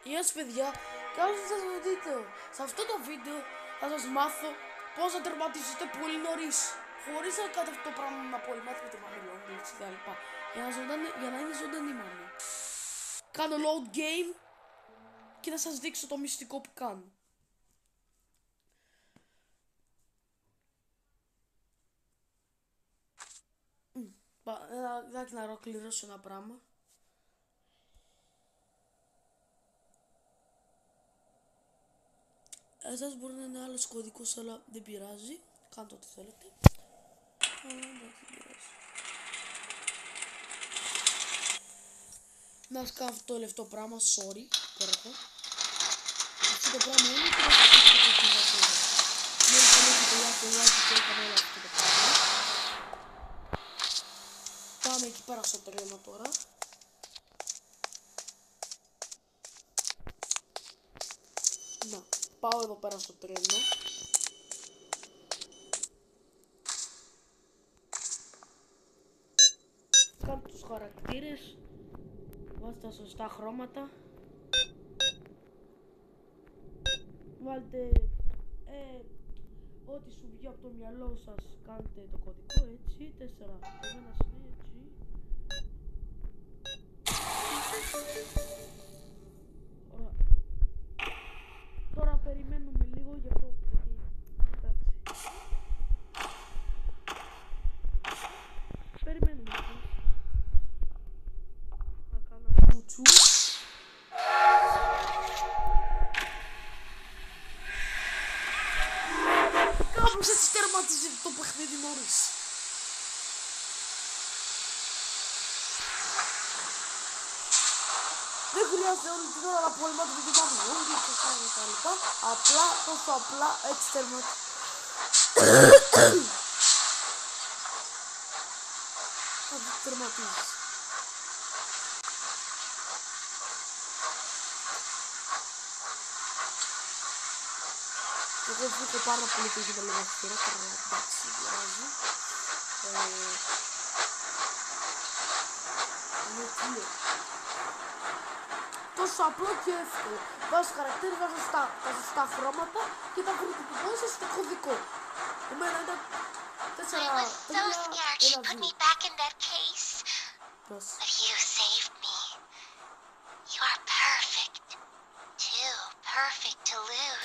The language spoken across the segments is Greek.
Γεια σας παιδιά, καλώς ήρθατε στο βίντεο. Σε αυτό το βίντεο θα σας μάθω πώς να τερματίσετε πολύ νωρίς, χωρίς να κάνετε αυτό το πράγμα να απολυμάθετε τη μαμή λόγκλης και τα λοιπά, για να είναι ζωντανή μαμή. Κάνω load game και θα σας δείξω το μυστικό που κάνω. Να ολοκληρώσω ένα πράγμα. Εσάς μπορεί να είναι άλλος κωδικός, αλλά δεν πειράζει. Κάντε ό,τι θέλετε. Εντάξει, δεν πειράζει. Να κάνω αυτό το λεπτό πράγμα, sorry, πέραχω. Αυτό το πράγμα είναι και να σας δείξω το συμβατήριο. Μόλις θα λέγει το like και έκανε όλα αυτό το πράγμα. Πάμε εκεί πέρα στο τρένο τώρα. Να, πάω εδώ πέρα στο τρένο. Κάντε τους χαρακτήρες. Βάζετε τα σωστά χρώματα. Βάλτε ό,τι σου βγει από το μυαλό σας. Κάντε το κωδικό έτσι. 4. Εμένα είναι έτσι. Ωραία. Τώρα περιμένουμε λίγο για αυτό. Εντάξει. Περιμένουμε. Να κάνω τσουτσου. Κάπως έτσι τερματίζεται το παιχνίδι νωρίς. Δεν χρειάζεται όλη την ώρα να απολυμάτε τη μαμή λόγκλη και τα λοιπά. Απλά, τόσο απλά έτσι τερματίζεται. Θα το τερματίζεις. Εγώ βρίσκω πάρα πολύ και γίνεται λίγο χειρότερα, εντάξει, πειράζει. Είναι τι. Τόσο απλό και εύκολο. Βάζεις χαρακτήρες, βάζεις τα σωστά χρώματα και τα βρείτε του πόδι σας στο κωδικό. Εμένα ήταν 4-1-2.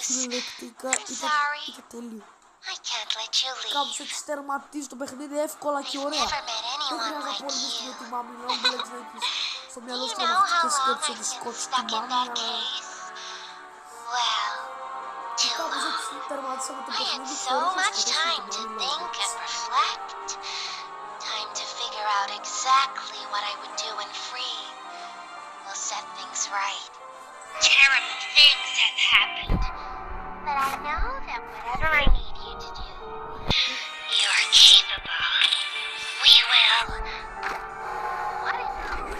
Συλλεκτικά ήταν τέλειο. Κάπως έτσι τερματίζει το παιχνίδι εύκολα και ωραία. Δεν χρειάζεται να πολεμήσεις με τη μάμη λόγκλης να έχεις στο μυαλό σου τρομακτικές σκέψεις ότι σκότεις τη μάμη. Και κάπως έτσι τερματίσαμε το παιχνίδι χωρίς να σκοτώσουμε τη μάμη λόγκλης. Terrible things have happened, but I know that whatever I need you to do, you're capable. We will. What is it?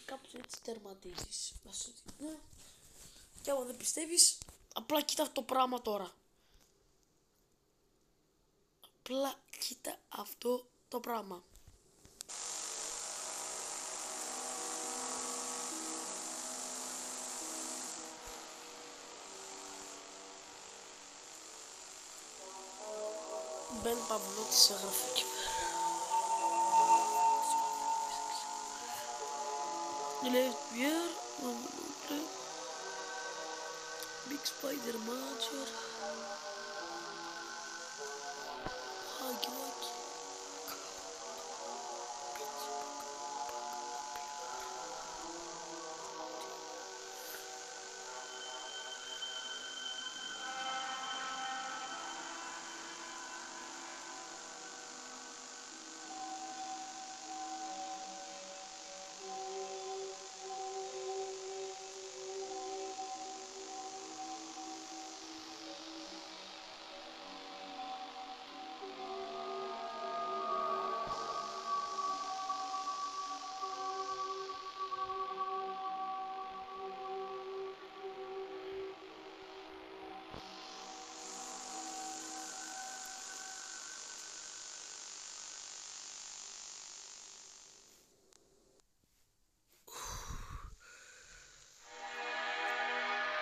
Κάπως έτσι τερματίζεις. Και άμα δεν πιστεύεις, απλά κοίτα αυτό το πράγμα τώρα. Απλά κοίτα αυτό το πράγμα. Μπεν Παυλώτης έγραφε εκεί πέρα. Left Beer, Big Spider Manager. Hagi.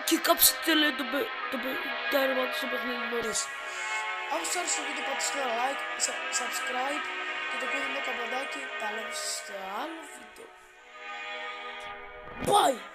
Και κάψτε λέει το τέρμα του στο παιχνίδι νωρίς. Αν σας άρεσε το βίντεο πατήστε ένα like, subscribe και το κούδινο καμπανάκι. Τα λέμε στο άλλο βίντεο. Bye!